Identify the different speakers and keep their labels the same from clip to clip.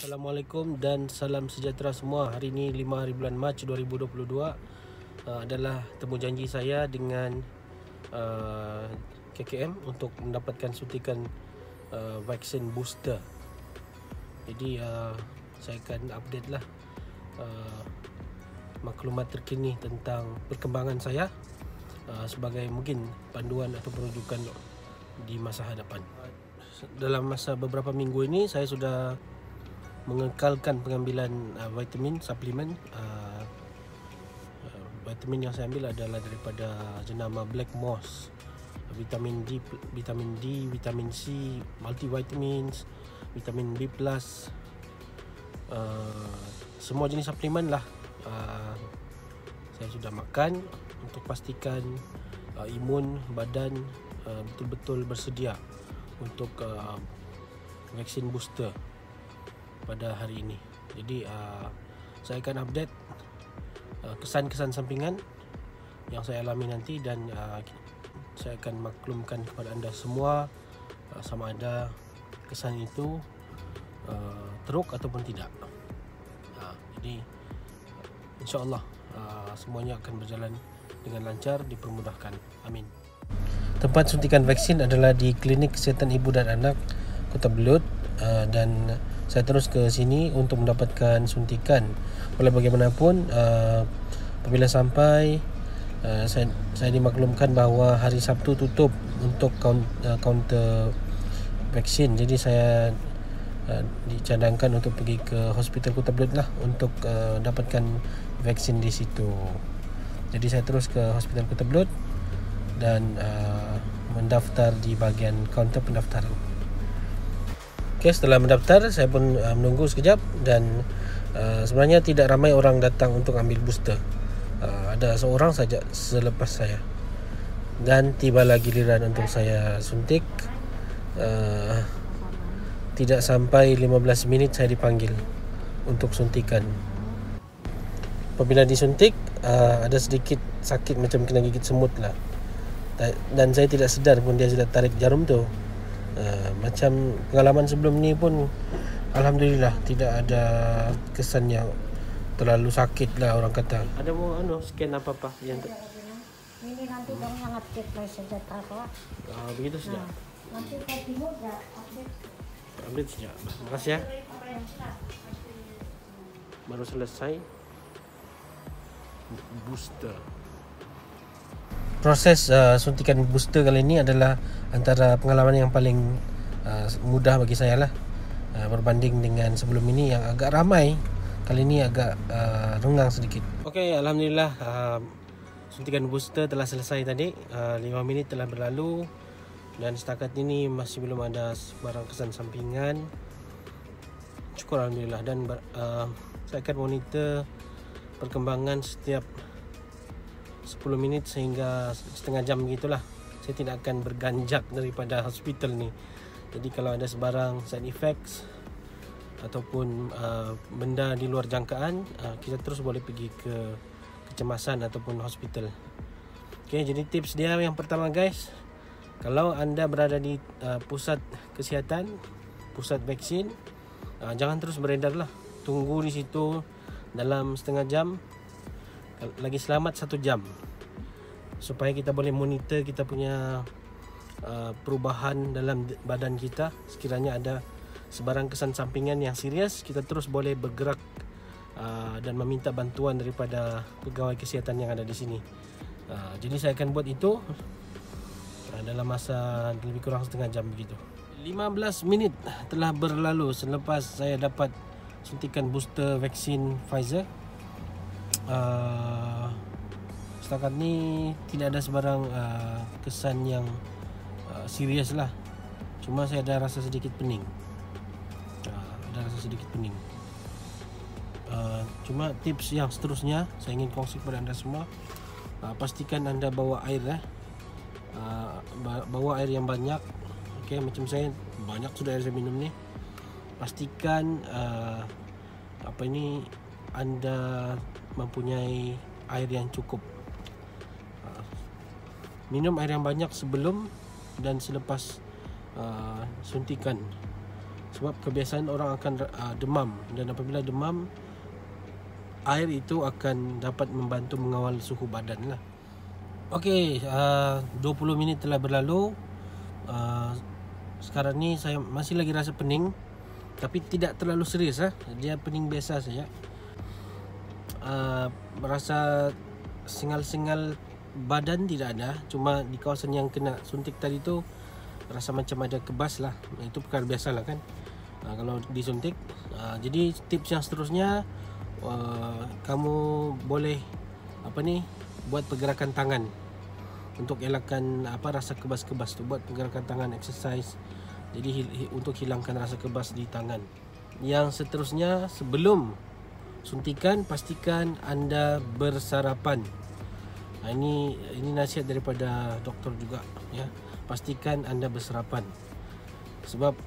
Speaker 1: Assalamualaikum dan salam sejahtera semua. Hari ini 5 hari bulan Mac 2022 adalah temu janji saya dengan KKM untuk mendapatkan suntikan vaksin booster. Jadi saya akan update lah maklumat terkini tentang perkembangan saya sebagai mungkin panduan atau rujukan di masa hadapan. Dalam masa beberapa minggu ini saya sudah mengekalkan pengambilan vitamin suplemen. Vitamin yang saya ambil adalah daripada jenama Black Moss, vitamin D, vitamin C, multivitamins, vitamin B+, semua jenis suplemen lah. Saya sudah makan untuk pastikan imun badan betul-betul bersedia untuk vaksin booster pada hari ini. Jadi saya akan update kesan-kesan sampingan yang saya alami nanti, dan saya akan maklumkan kepada anda semua sama ada kesan itu teruk ataupun tidak. Jadi insya-Allah semuanya akan berjalan dengan lancar, dipermudahkan. Amin. Tempat suntikan vaksin adalah di Klinik Kesihatan Ibu dan Anak Kota Belud, dan saya terus ke sini untuk mendapatkan suntikan. Walau bagaimanapun apabila sampai saya dimaklumkan bahawa hari Sabtu tutup untuk kaunter vaksin. Jadi saya dicadangkan untuk pergi ke Hospital Kota Belud lah untuk dapatkan vaksin di situ. Jadi saya terus ke Hospital Kota Belud dan mendaftar di bahagian kaunter pendaftaran. Okay, setelah mendaftar saya pun menunggu sekejap, dan sebenarnya tidak ramai orang datang untuk ambil booster. Ada seorang saja selepas saya, dan tibalah giliran untuk saya suntik. Tidak sampai 15 minit saya dipanggil untuk suntikan. Apabila disuntik ada sedikit sakit macam kena gigit semut lah, dan saya tidak sedar pun dia sudah tarik jarum tu. Macam pengalaman sebelum ni pun alhamdulillah tidak ada kesan yang terlalu sakit lah orang kata. Ada mau scan apa-apa yang
Speaker 2: ini nanti dong sangat cepat saja apa?
Speaker 1: Begitu saja.
Speaker 2: Nanti kopimu enggak
Speaker 1: update saja. Terima kasih ya. Baru selesai booster. Proses suntikan booster kali ini adalah antara pengalaman yang paling mudah bagi saya lah, berbanding dengan sebelum ini yang agak ramai. Kali ini agak renggang sedikit. Okey, alhamdulillah suntikan booster telah selesai tadi. 5 minit telah berlalu dan setakat ini masih belum ada sebarang kesan sampingan. Syukur alhamdulillah, dan saya akan monitor perkembangan setiap 10 minit sehingga setengah jam begitulah. Saya tidak akan berganjak daripada hospital ni. Jadi kalau ada sebarang side effects ataupun benda di luar jangkaan, kita terus boleh pergi ke kecemasan ataupun hospital. Okey, jadi tips dia yang pertama guys, kalau anda berada di pusat kesihatan, pusat vaksin, jangan terus beredar lah. Tunggu di situ dalam setengah jam, lagi selamat 1 jam, supaya kita boleh monitor kita punya perubahan dalam badan kita. Sekiranya ada sebarang kesan sampingan yang serius, kita terus boleh bergerak dan meminta bantuan daripada pegawai kesihatan yang ada di sini. Jadi saya akan buat itu dalam masa lebih kurang setengah jam begitu. 15 minit telah berlalu selepas saya dapat suntikan booster vaksin Pfizer. Setakat ni tidak ada sebarang kesan yang serius lah. Cuma saya ada rasa sedikit pening. Cuma tips yang seterusnya saya ingin kongsi kepada anda semua. Pastikan anda bawa air, bawa air yang banyak. Okey, macam saya banyak sudah air saya minum ni. Pastikan anda mempunyai air yang cukup. Minum air yang banyak sebelum dan selepas suntikan. Sebab kebiasaan orang akan demam, dan apabila demam, air itu akan dapat membantu mengawal suhu badan lah. Okey, 20 minit telah berlalu. Sekarang ni saya masih lagi rasa pening, tapi tidak terlalu serius Dia pening biasa saja. Merasa sengal-sengal badan tidak ada, cuma di kawasan yang kena suntik tadi tu rasa macam ada kebas lah. Itu perkara biasa lah kan, kalau disuntik. Jadi tips yang seterusnya, kamu boleh buat pergerakan tangan untuk elakkan rasa kebas-kebas tu. Buat pergerakan tangan, exercise, jadi untuk hilangkan rasa kebas di tangan. Yang seterusnya, sebelum suntikan, pastikan anda bersarapan. Ini nasihat daripada doktor juga ya. Pastikan anda bersarapan, sebab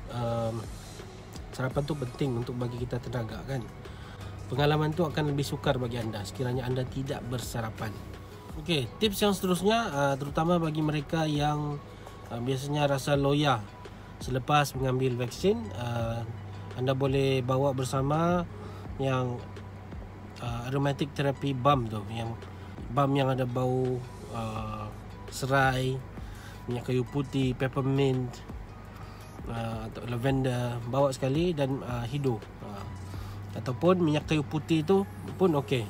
Speaker 1: sarapan tu penting untuk bagi kita tenaga kan. Pengalaman tu akan lebih sukar bagi anda sekiranya anda tidak bersarapan. Okey, tips yang seterusnya, terutama bagi mereka yang biasanya rasa loya selepas mengambil vaksin, anda boleh bawa bersama yang aromatic therapy balm tu, yang balm yang ada bau serai, minyak kayu putih, peppermint, atau lavender. Bawa sekali, dan hidu, ataupun minyak kayu putih tu pun okey.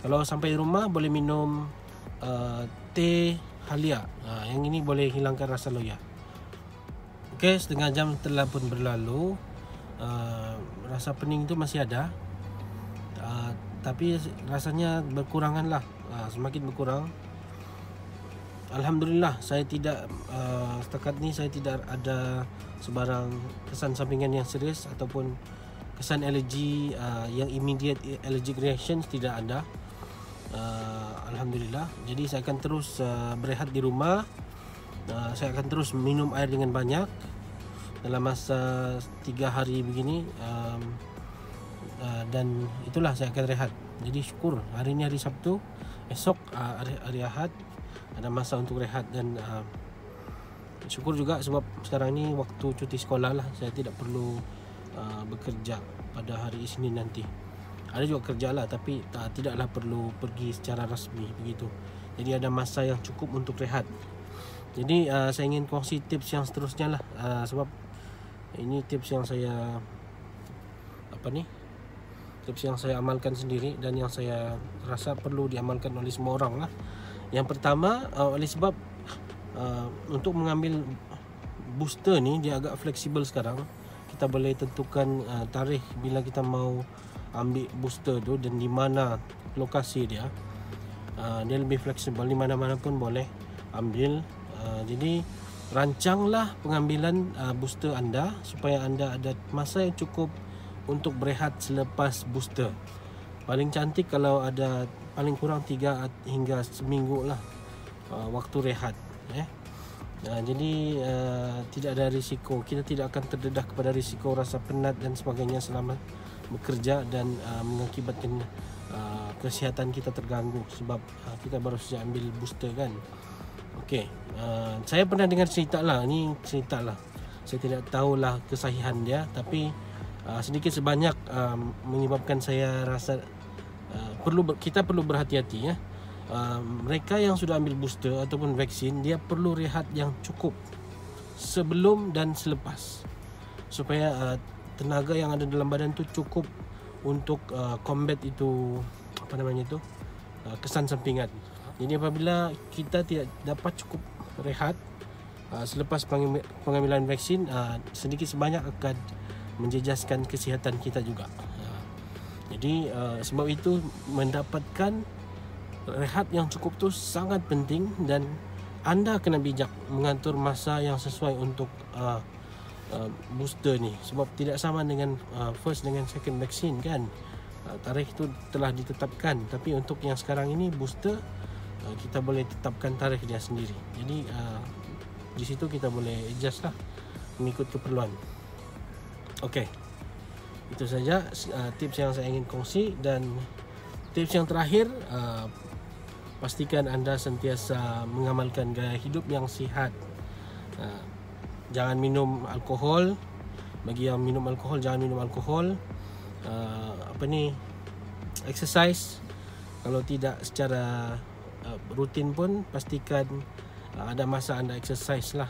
Speaker 1: Kalau sampai rumah boleh minum teh halia. Yang ini boleh hilangkan rasa loya. Okey, setengah jam telah pun berlalu. Rasa pening tu masih ada, tapi rasanya berkurangan lah, semakin berkurang. Alhamdulillah, saya tidak setakat ni saya tidak ada sebarang kesan sampingan yang serius ataupun kesan alergi yang immediate allergic reactions, tidak ada. Alhamdulillah. Jadi saya akan terus berehat di rumah. Saya akan terus minum air dengan banyak dalam masa 3 hari begini, dan itulah saya akan rehat. Jadi syukur hari ini hari Sabtu, esok hari Ahad, ada masa untuk rehat. Dan syukur juga sebab sekarang ni waktu cuti sekolah lah, saya tidak perlu bekerja pada hari Isnin nanti. Ada juga kerja lah, tapi tidaklah perlu pergi secara rasmi begitu. Jadi ada masa yang cukup untuk rehat. Jadi saya ingin kongsi tips yang seterusnya lah, sebab ini tips yang saya tips yang saya amalkan sendiri dan yang saya rasa perlu diamalkan oleh semua orang lah. Yang pertama, oleh sebab untuk mengambil booster ni dia agak fleksibel sekarang. Kita boleh tentukan tarikh bila kita mau ambil booster tu dan di mana lokasi dia. Dia lebih fleksibel, di mana-mana pun boleh ambil. Jadi rancanglah pengambilan booster anda supaya anda ada masa yang cukup untuk berehat selepas booster. Paling cantik kalau ada paling kurang 3 hingga seminggu lah waktu rehat. Jadi tidak ada risiko, kita tidak akan terdedah kepada risiko rasa penat dan sebagainya selama bekerja, dan mengakibatkan kesihatan kita terganggu sebab kita baru saja ambil booster kan. Okey, saya pernah dengar cerita lah, ni cerita lah, saya tidak tahulah kesahihan dia, tapi sedikit sebanyak menyebabkan saya rasa kita perlu berhati-hati ya. Mereka yang sudah ambil booster ataupun vaksin, dia perlu rehat yang cukup sebelum dan selepas, supaya tenaga yang ada dalam badan tu cukup untuk combat itu kesan sampingan. Jadi apabila kita tidak dapat cukup rehat selepas pengambilan vaksin, sedikit sebanyak akan menjejaskan kesihatan kita juga. Jadi sebab itu mendapatkan rehat yang cukup tu sangat penting, dan anda kena bijak mengatur masa yang sesuai untuk booster ni, sebab tidak sama dengan first dengan second vaksin kan. Tarikh tu telah ditetapkan, tapi untuk yang sekarang ini booster, kita boleh tetapkan tarikh dia sendiri. Jadi di situ kita boleh adjust lah mengikut keperluan. Okey, itu saja tips yang saya ingin kongsi. Dan tips yang terakhir, pastikan anda sentiasa mengamalkan gaya hidup yang sihat. Jangan minum alkohol. Bagi yang minum alkohol, jangan minum alkohol. Exercise. Kalau tidak secara rutin pun, pastikan ada masa anda exercise lah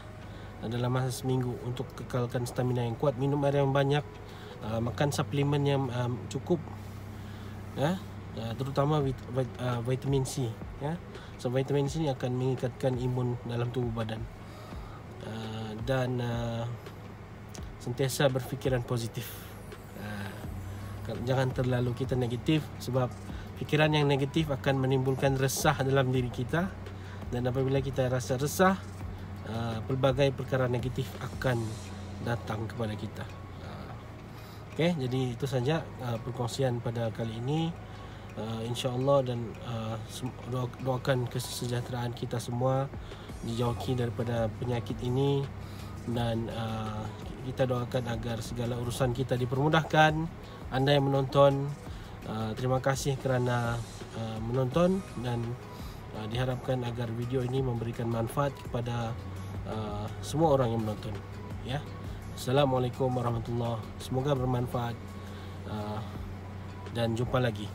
Speaker 1: dalam masa seminggu untuk kekalkan stamina yang kuat. Minum air yang banyak, makan suplemen yang cukup, terutama vitamin C, so vitamin C ini akan meningkatkan imun dalam tubuh badan. Dan sentiasa berfikiran positif. Jangan terlalu kita negatif, sebab fikiran yang negatif akan menimbulkan resah dalam diri kita, dan apabila kita rasa resah, pelbagai perkara negatif akan datang kepada kita. Okey, jadi itu saja perkongsian pada kali ini. InsyaAllah, dan doakan kesejahteraan kita semua, dijauhi daripada penyakit ini, dan kita doakan agar segala urusan kita dipermudahkan. Anda yang menonton, terima kasih kerana menonton, dan diharapkan agar video ini memberikan manfaat kepada semua orang yang menonton. Assalamualaikum warahmatullahi wabarakatuh. Semoga bermanfaat, dan jumpa lagi.